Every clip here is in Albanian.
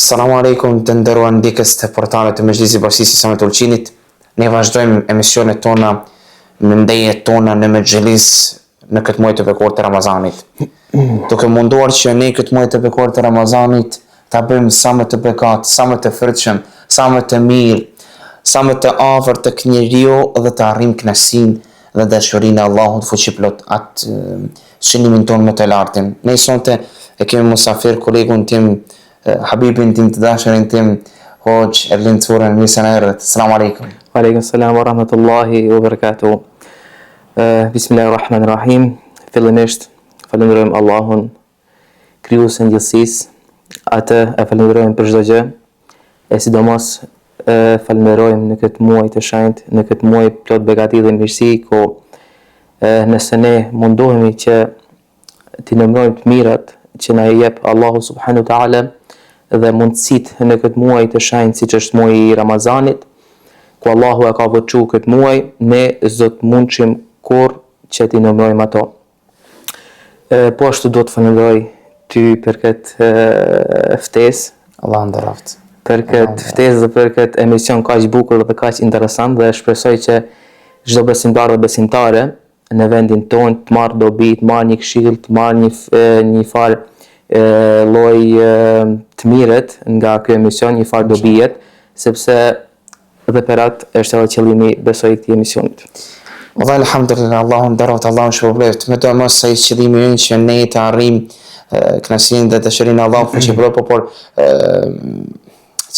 Assalamu alaikum të nderuar ndjekës të portalet të Mezhlisi Bashkisë Islame të Ulqinit. Ne vazhdojmë emisionet tona me ndjenjet tona në Mezhlis në këtë muaj të bekuar të Ramazanit. Duke munduar që ne këtë muaj të bekuar të Ramazanit ta bëjmë sa më të bekat, sa më të fërtshëm, sa më të mirë, sa më të afër tek njeriu dhe të arrijmë kënaqësinë dhe dashurinë e Allahut fuqiplot atë shënimin tonë më të lartin. Ne sonte e kemi musafir kolegun tim Habibin tim të dashurin tim Hoxh Erlin Turan Misanerët. Assalamu alaikum. Wa alaikum salam wa rahmatullahi wa barakatuh. Bismillahirrahmanirrahim. Fillimisht falenderojmë Allahun, krijuesin e gjithësisë. Atë e falenderojmë për çdo gjë. E sidomos falenderojmë në këtë muaj të shenjtë, në këtë muaj plot begati dhe mirësi, ku nëse ne mundohemi që t'i nëmrojmë të mirat që na i jep Allahu subhanahu wa taala dhe mundësitë në këtë muaj të shenjtë, siç është muaji i Ramazanit, ku Allahu e ka voçu këtë muaj, ne s'do të mundshim kurrë që t'i nëmrojmë ato. Po ashtu do të falenderoj ty për këtë ftesë. Allah nderoft. Për këtë ftesë dhe për këtë emision kaq bukur dhe kaq interesant, dhe shpresoj që çdo besimtar dhe besimtare në vendin tonë të marrë dobi, të marrë një këshill, të marrë një farë lloj të mirët nga ky emision, një farë dobijet, sepse dhe për atë është edhe qëllimi besoj i këtij emisionit. Wallahi alhamdulillah, Allahu nderoft, Allahu shpërblet. Me të mos sa i qëllimi ynë që ne të arrijmë kënaqësinë dhe dashurinë e Allahut fuqiplot, por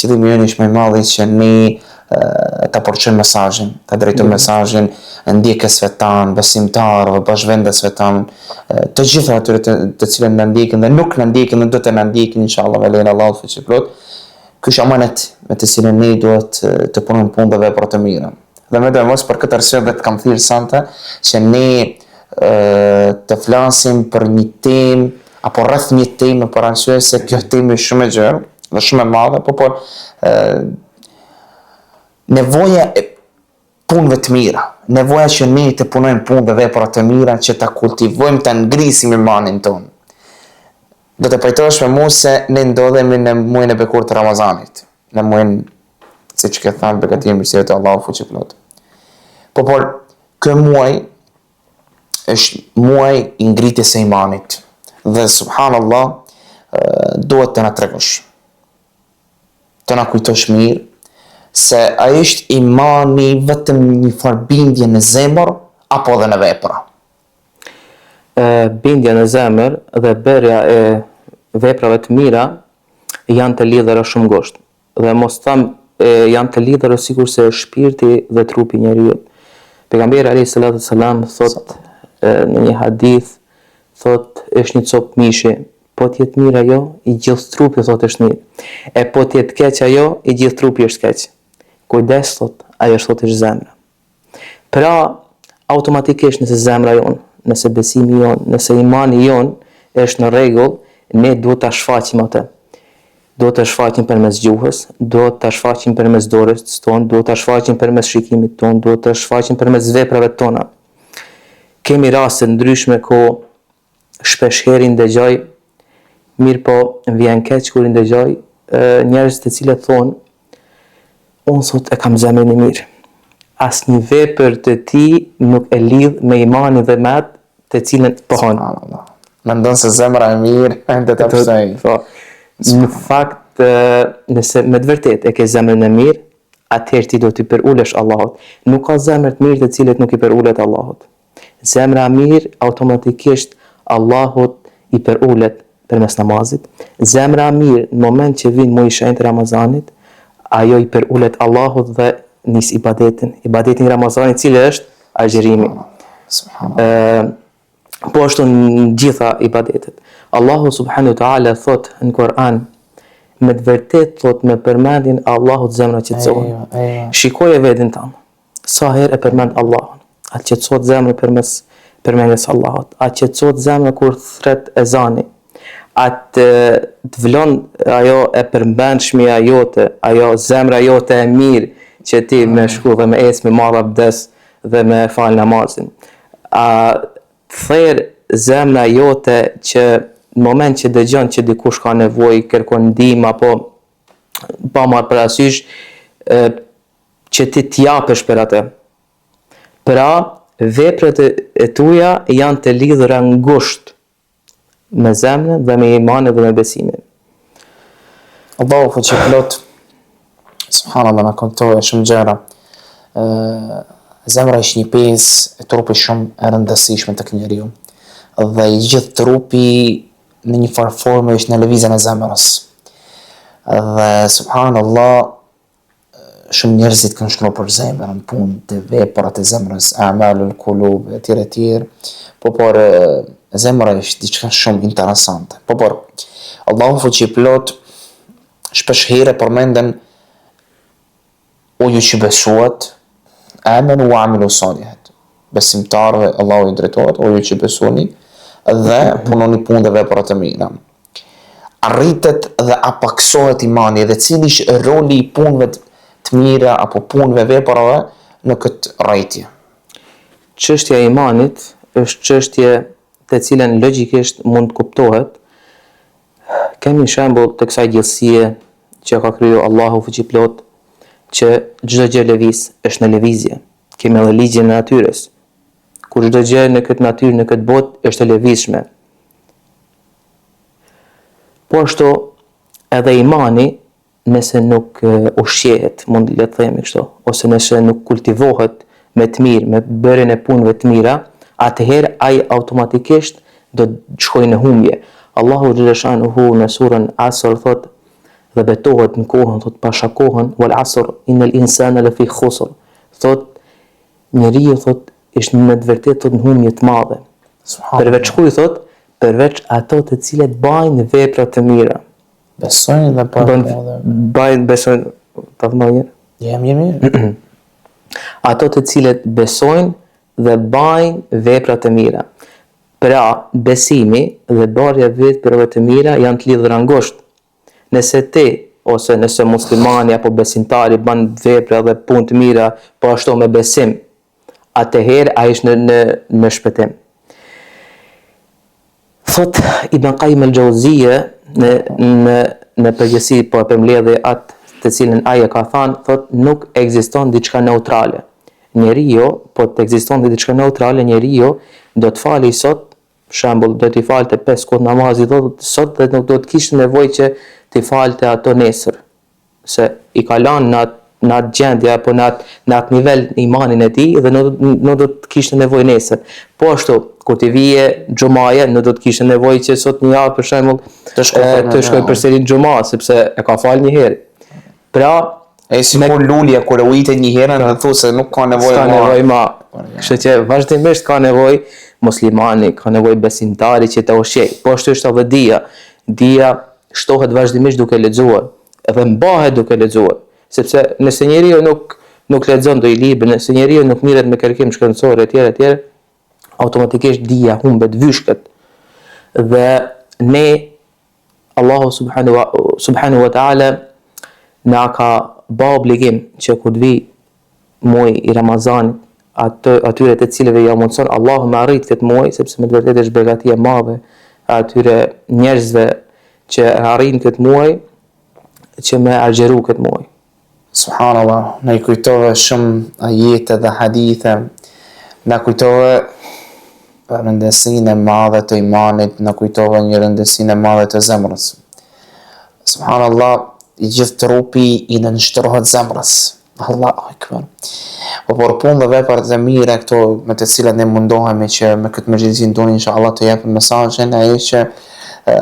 qëllimi ynë është më i madh që ne ta porçojmë mesazhin, ta drejtojmë mesazhin ndjekësve tanë, besimtarëve, bashkëvendësve tanë, të gjitha atyre të cilët na ndjekin dhe nuk na ndjekin, do të na ndjekin inshallah me lejen e Allahut fuqiplot. Ky është amanet me të cilën ne duhet të punojmë punë dhe vepra të mira. Dhe më mos për këtë arsye vetë kam thirrë sonte që ne të flasim për një temë apo rreth një temë, për arsye se kjo temë është shumë e gjerë dhe shumë e madhe, por nevoja e punëve të mira, nevoja që ne të punojmë punë dhe vepra të mira, që ta kultivojmë, ta ngrisim imanin tonë. Do të pajtohesh me mua se ne ndodhemi në muajin e bekuar të Ramazanit, në muajin, siç ke thënë, begatim mirësive të Allahut fuqiplot. Por ky muaj është muaj i ngritjes së imanit dhe subhanallah duhet të na tregosh, të na kujtosh mirë se ai është imani vetëm një farë bindje në zemër apo edhe në vepra. Bindja në zemër dhe bërja e veprave të mira janë të lidhura shumë ngushtë. Dhe mos tham janë të lidhura sikurse shpirti dhe trupi i njeriu. Pejgamberi alayhis salam thot në një hadith, thot është një copë mishi, po t'jetë mirë ajo, i gjithë trupi thot është mirë. E po t'jetë keq ajo, i gjithë trupi është keq. Kujdes thot, ajo thot është zemra. Pra, automatikisht nëse zemra jon, nëse besimi jon, nëse imani jon është në rregull, ne duhet ta shfaqim atë. Duhet ta shfaqim përmes gjuhës, duhet ta shfaqim përmes dorës tonë, duhet ta shfaqim përmes shikimit tonë, duhet ta shfaqim përmes veprave tona. Kemi raste ndryshme ku shpeshherë ndëgjoj, mirë po vjen keq kur ndëgjoj njerëz të cilët thonë unë sot e kam zemrën e mirë. Asnjë vepër të ti nuk e lidh me imanin dhe me atë të cilën pohon. Mendon se zemra e mirë do të pështoj. Në fakt, nëse me të vërtet e ke zemrën e mirë, atëherë ti do t'i përulesh Allahut. Nuk ka zemër të mirë të cilët nuk i përulet Allahut. Zemra e mirë automatikisht Allahut i përulet përmes namazit. Zemra e mirë në moment që vjen muaji i shenjtë Ramazanit, ajo i përulet Allahut dhe nis ibadetin Ramazanit, cili është agjerimi. Po ashtu në gjitha ibadetet. Allahu subhanahu wa taala thot në Kur'an, me të vërtet thot me përmendjen e Allahut zemra qetësohet. Shikoje veten tënde. Sa herë e përmend Allahun? A qetësohet zemra përmes përmendjes së Allahut? A qetësohet zemra kur thret ezani? Atë të vlon ajo e përmbendshmja jote, ajo zemra jote e mirë që ti me shku dhe me ecë, me marrë abdes dhe me fal namazin. A therr zemra jote që në moment që dëgjon që dikush ka nevojë, kërkon ndihmë apo pa marrë parasysh që ti t'japesh për atë. Pra, veprat e tuaja janë të lidhura ngushtë me zemrën dhe me imanin dhe me besimin. Allahu fuqiplot, subhanallah, na kontoja shumë gjëra. Zemra është një pjesë e trupit shumë e rëndësishme tek njeriu. Dhe i gjithë trupi në një farë forme është në lëvizjen e zemrës. Dhe subhanallah, shumë njerëzit kanë shkruar për zemrën, punë të veprat e zemrës, a'malul qulub etj. Por zemra është diçka shumë interesante. Por Allahu fuqiplot shpesh herë përmenden o ju që besuat, amanu wa amilu salihat. Besimtarëve Allahu i drejtohet, o ju që besoni dhe punoni punë dhe vepra të mira. Arritet dhe apaksohet imani dhe cili është roli i punëve të mira apo punëve veprave në këtë rrejtje. Çështja e imanit është çështje të cilën logjikisht mund të kuptohet. Kemi shembull të kësaj gjallësie që ka kriju Allahu fuqiplot, që çdo gjë lëviz është në lëvizje. Kemi edhe ligjin e natyrës, kur çdo gjë në këtë natyrë, në këtë botë është e lëvizshme. Po ashtu edhe imani, nëse nuk ushqehet, mund le të themi kështu, ose nëse nuk kultivohet me të mirë, me bërjen e punëve të mira, atëherë ai automatikisht do të shkojë në humbje. Allahu xhaleshanuhu në surën Asr thot dhe betohet në kohën, thot pasha kohën, wal asr innal insana lafi khusr. Thot njeriu thot është në të vërtetë thot në humbje të madhe. Përveç kuj thot, përveç ato të cilët bajnë vepra të mira. Besojnë dhe bajnë besojnë, ta thëmë njërë? Mirë. Ato të cilët besojnë dhe bajnë vepra të mira. Pra, besimi dhe bërja veprave të mira janë të lidhura ngushtë. Nëse ti ose nëse muslimani apo besimtari bën vepra dhe punë të mira, po ashtu me besim, atëherë ai është në shpëtim. Thot Ibn Qayyim al-Jauziyja në përgjithësi po e përmbledhi atë të cilën ai e ka thënë, thot nuk ekziston diçka neutrale. Njeriu, po të ekziston diçka neutrale, njeriu do të falë sot, për shembull, do t'i falte 5 kohë namazi sot dhe nuk do të kishte nevojë që t'i falte ato nesër, se i ka lënë në atë gjendje apo në atë nivel imanin e tij dhe nuk do të kishte nevojë nesër. Po ashtu, kur t'i vije xhumaja, nuk do të kishte nevojë që sot një javë për shembull të shkoj përsëri në xhuma, sepse e ka falë një herë. Pra, sikur lulja kur e ujite një herë dhe thu se nuk ka nevojë më. Kështu që vazhdimisht ka nevojë muslimani, ka nevojë besimtari që të ushqej. Po ashtu është edhe dia. Dia shtohet vazhdimisht duke lexuar, edhe mbahet duke lexuar, sepse nëse njeriu nuk lexon do i libër, nëse njeriu nuk mirret me kërkim shkencor etj, automatikisht dia humbet, vyshket. Dhe ne Allahu subhanahu wa taala na ka bë obligim që kur të vi muaji i Ramazanit, atyre të cilëve ja mundson Allahu me arrit këtë muaj, sepse me të vërtetë është begati e madhe atyre njerëzve që arrin këtë muaj, që me agjeru këtë muaj. Subhanallah, na i kujtove shumë ajete dhe hadithe, na kujtove rëndësinë e madhe të imanit, na kujtove një rëndësinë e madhe të zemrës. Subhanallah, i gjithë trupi i nënshtrohet zemrës. Allahu akbar. Por punë dhe veprat e mira këto me të cilat ne mundohemi që me këtë mëngjesin tonë inshallah të japim mesazhin ai që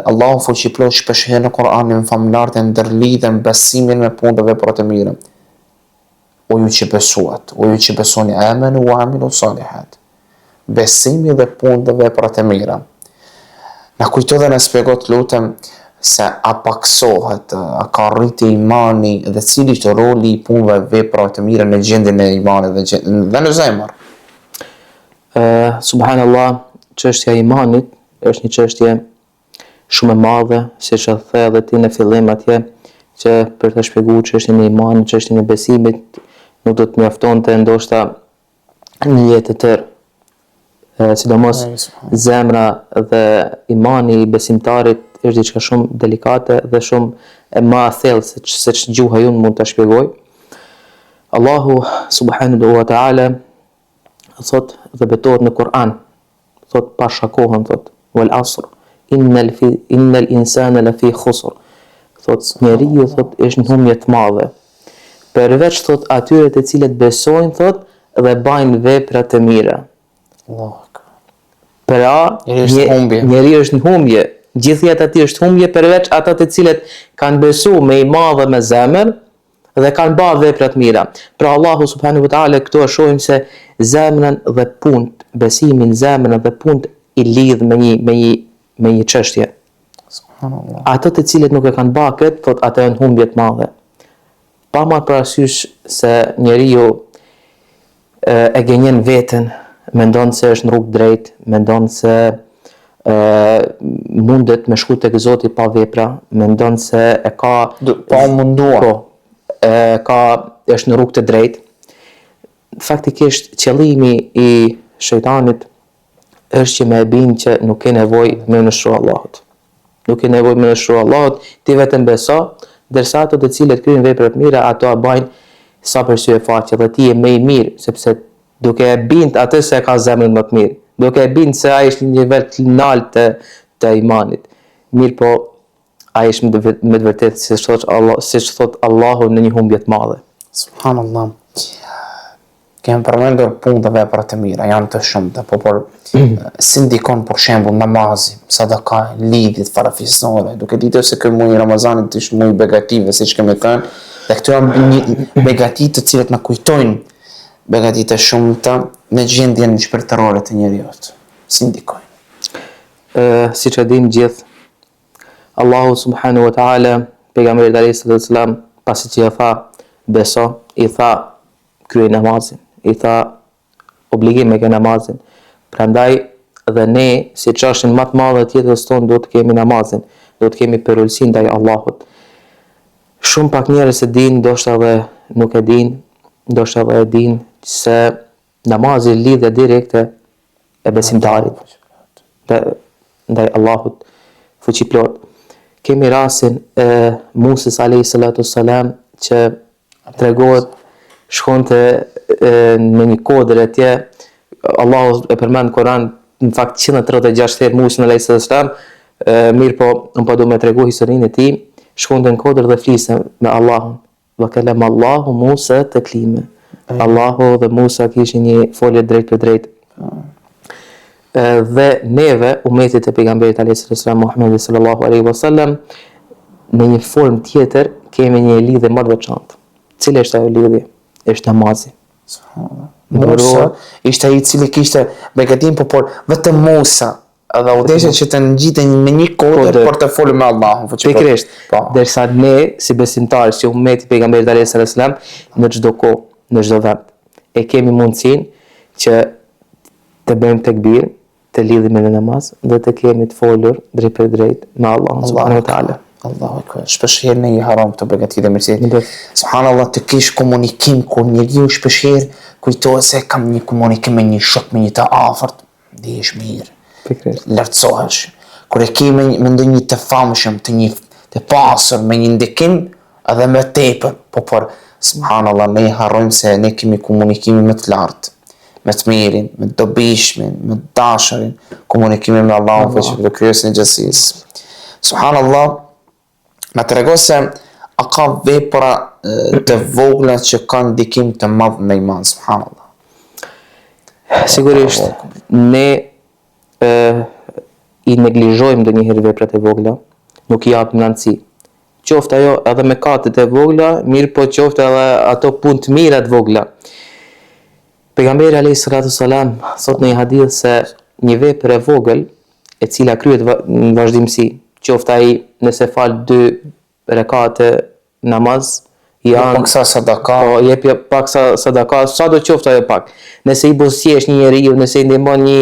Allahu fuqiplot shpesh herë në Kur'anin famlar të ndërlidhen besimin me punë dhe vepra të mira. O ju që besuat, o ju që besoni, amanu wa amilu salihat. Besimi dhe punë dhe vepra të mira. Na kujto dhe na shpjegot lutem se a paksohet, a ka rriti imani dhe cili është roli i punëve vepra të mira në gjendjen e imanit dhe në zemër. Subhanallah, çështja e imanit është një çështje shumë e madhe, siç e the edhe ti në fillim atje, që për të shpjeguar çështjen e imanit, çështjen e besimit, nuk do të mjaftonte ndoshta një jetë të tërë. Sidomos zemra dhe imani i besimtarit është diçka shumë delikate dhe shumë e ma thellë se që gjuha jonë mund të shpjegoj. Allahu subhanahu wa ta'ala thot dhe betohet në Kur'an, thot pa shakohën, thot wal asr innal insana lafi khusr, thot njeriu thot është në humje të madhe, përveç thot atyre të cilët besojnë thot dhe bajnë vepra të mira. Pra njeriu është në humbje, gjithë jeta e tij është humbje përveç ata të cilët kanë besuar me iman dhe me zemër dhe kanë bërë vepra të mira. Pra Allahu subhanahu wa ta'ala këto shohim se zemrën dhe punët, besimin, zemrën dhe punët i lidh me një çështje. Subhanallah. Ato të cilët nuk e kanë bërë këtë, thot ato janë humbje të mëdha. Pa marrë parasysh se njeriu e gënjen veten, mendon se është në rrugë drejt, mendon se mundet me shku tek Zoti pa vepra, mendon se e ka Pa munduar. Po, është në rrugë të drejtë. Faktikisht qëllimi i shejtanit është që me e bind që nuk ke nevojë me nështru Allahut. Nuk ke nevojë me nështru Allahut, ti vetëm beso, ndërsa ato të cilët kryejnë vepra të mira, ato e bajnë sa për sy e faqe dhe ti je më i mirë, sepse duke e bind atë se ka zemrën më të mirë, duke e bind se ai është në nivel të lartë të imanit. Mirë po, ai është me të vërtetë siç thot Allahu në një humbje të madhe. Subhanallah. Kemë përmendur punë dhe vepra të mira, janë të shumta, por si ndikon për shembull namazi, sadaka, lidhjet farafisnore, duke ditur se ky muaj i Ramazanit është muaj begative, siç kemi thënë, dhe këto janë një begati të cilët na kujtojnë begati të shumta në gjendjen shpirtërore të njeriut. Si ndikojnë? Siç e dim gjithë, Allahu subhanahu wa ta'ala, pejgamberi alayhis salam, pasi që ja tha beso, i tha kryej namazin, i tha obligim me ke namazin. Prandaj dhe ne, si çështën më të madhe të jetës tonë, do të kemi namazin, do të kemi përulësi ndaj Allahut. Shumë pak njerëz e dinë, ndoshta edhe nuk e dinë, ndoshta edhe e dinë se namazi lidhje direkte e besimtarit ndaj Allahut fuqiplot. Kemi rastin e Musës alayhis salatu wassalam që tregohet shkonte në një kodër atje, Allahu e përmend në Kur'an në fakt 136 herë Musën alayhis salam, mirë po unë po do me tregu historinë e tij, shkonte në kodër dhe fliste me Allahun. Wa kalama Allahu Musa taklima. Allahu dhe Musa kishin një folje drejt për drejt. Dhe neve, umetit e pejgamberit alayhis salam Muhamedi sallallahu alaihi wasallam, në një formë tjetër kemi një lidhje më të veçantë. Cila është ajo lidhje? Është namazi. Musa ishte ai i cili kishte begatin, por vetëm Musa edhe u desha që të ngjiten në një kodër për të folur me Allahun. Pikërisht. Derisa ne si besimtarë, si ummeti i pejgamberit alayhis salam, në çdo kohë, në çdo vend, e kemi mundësinë që të bëjmë tekbir, të lidhemi në namaz dhe të kemi të folur drejt për drejt me Allahun subhanahu wa taala. Allahu akbar. Shpeshherë ne i harom të begati dhe mirësi. Subhanallah, të kish komunikim kur njeriu shpeshherë kujtohet se kam një komunikim me një shok, me një të afërt, ndihesh mirë. Pikërisht. Lartësohesh. Kur e ke me ndonjë të famshëm, të pasur, me një ndikim edhe më tepër, por subhanallah ne i harrojmë se ne kemi komunikimin më të lartë, me të mirin, me dobishmin, me dashurin, komunikimin me Allahun fuqi krijuesin e gjithësisë. Subhanallah, na tregon se a ka vepra të vogla që kanë ndikim të madh në iman, subhanallah. Sigurisht, ne i neglizhojmë ndonjëherë veprat e vogla, nuk i japim rëndësi. Qoftë ajo edhe mëkatet e vogla, mirë po qoftë edhe ato punë të mira të vogla. Pejgamberi alayhis salatu wassalam thot në një hadith se një vepër e vogël e cila kryhet në vazhdimsi, qoftë ai nëse fal 2 rekate namaz, janë paksa sadaka, jep paksa sadaka, sa do qoftë ajo pak. Nëse i buzëqesh një njeriu, nëse i ndihmon një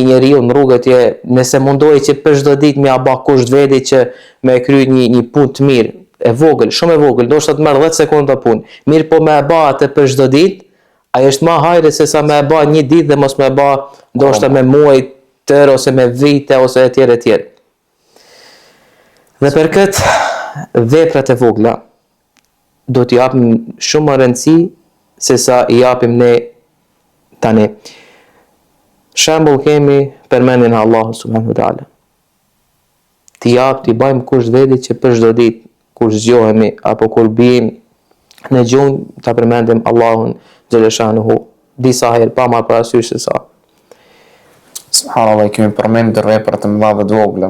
njeriu në rrugë atje, nëse mundohet që për çdo ditë më aba kusht veti që me kry një punë të mirë, e vogël, shumë e vogël, ndoshta të merr 10 sekonda punë. Mirë po më e bë atë për çdo ditë, ai është më hajre se sa më e bë një ditë dhe mos më e bë ndoshta me muaj tërë ose me vite ose etj etj. Dhe për këtë veprat e vogla do t'i japim shumë më rëndësi se sa i japim ne tani. Shembull kemi përmendjen e Allahut subhanahu wa taala. T'i bëjmë kusht vedi që për çdo ditë kur zgjohemi apo kur bijmë në gjumë ta përmendim Allahun xhaleshanuhu disa herë pa marrë parasysh se sa. Subhanallah, i kemi përmendur veprat e mëdha dhe të vogla.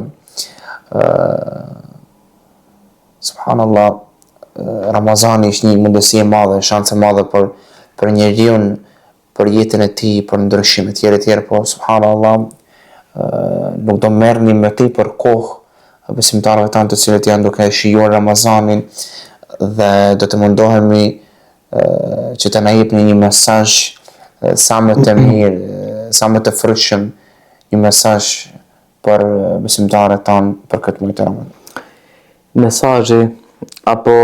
Subhanallah, Ramazani është një mundësi e madhe, shans e madhe për njeriu, për jetën e tij, për ndryshime të tjera, po subhanallah, nuk do merrni me tepër kohë besimtarëve tanë të cilët janë duke shijuar Ramazanin dhe do të mundohemi që të na jepni një mesazh sa më të mirë, sa më të frikshëm, një mesazh për besimtarët tanë për këtë muaj të Ramazanit. Mesazhi apo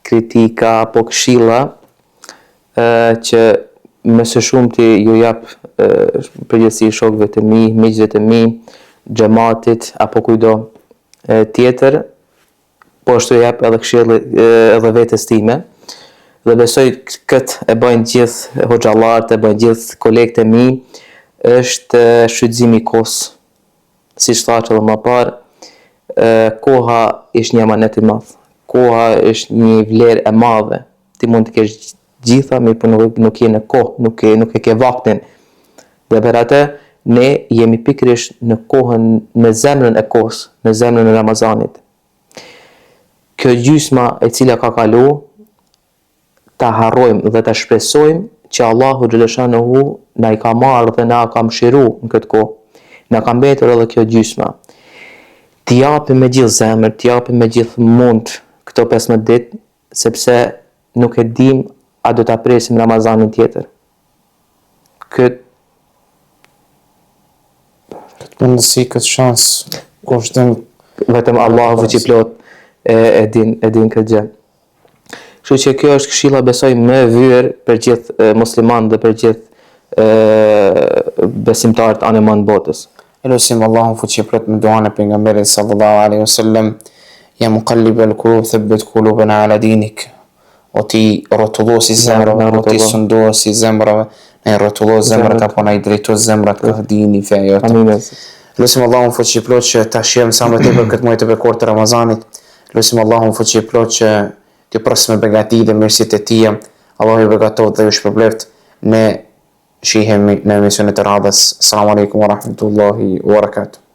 kritika apo këshilla që më së shumti ju jap përgjithësi shokëve të mi, miqve të mi, xhamatit apo kujdo tjetër, po ashtu jap edhe këshillë edhe vetes time. Dhe besoj këtë e bëjnë gjithë hoxhallarët, e bëjnë gjithë kolegët e mi, është shfrytëzimi i kohës. Siç thash edhe më parë, koha është një amanet i madh. Koha është një vlerë e madhe. Ti mund të kesh gjitha, mirë po nuk je në kohë, nuk e ke vaktin. Dhe për atë ne jemi pikërisht në kohën, në zemrën e kohës, në zemrën e Ramazanit. Kjo gjysma e cila ka kalu, ta harrojmë dhe ta shpresojmë që Allahu xhaleshanuhu na i ka marrë dhe na ka mëshiruar në këtë kohë. Na ka mbetur edhe kjo gjysma. T'i japim me gjithë zemër, t'i japim me gjithë mund këto 15 ditë, sepse nuk e dim a do ta presim Ramazanin tjetër. Këtë mundësi, këtë shans, kushtim vetëm Allahu fuqiplot e din këtë gjë. Kështu që kjo është këshilla besoj më e vyer për gjithë muslimanë dhe për gjithë besimtarët anë më në botës. Elusim Allahun fuqiplot me duan e pejgamberit sallallahu alaihi wasallam, ya muqallibal qulub thabbit qulubana ala dinik. O ti rrotulluesi zemrave, o ti sunduesi zemrave, ne rrotullo zemrat apo na i drejto zemrat ka dini feja jote. Amin. Lusim Allahun fuqiplot që ta shijojmë sa më tepër këtë muaj të bekorit të Ramazanit. Lusim Allahun fuqiplot që të pros me begati dhe mirësitë e tija. Allahu ju begatot dhe ju shpërbleft. Ne shihemi në emisionet e radhës. Assalamu alaikum wa rahmatullahi wa barakatuh.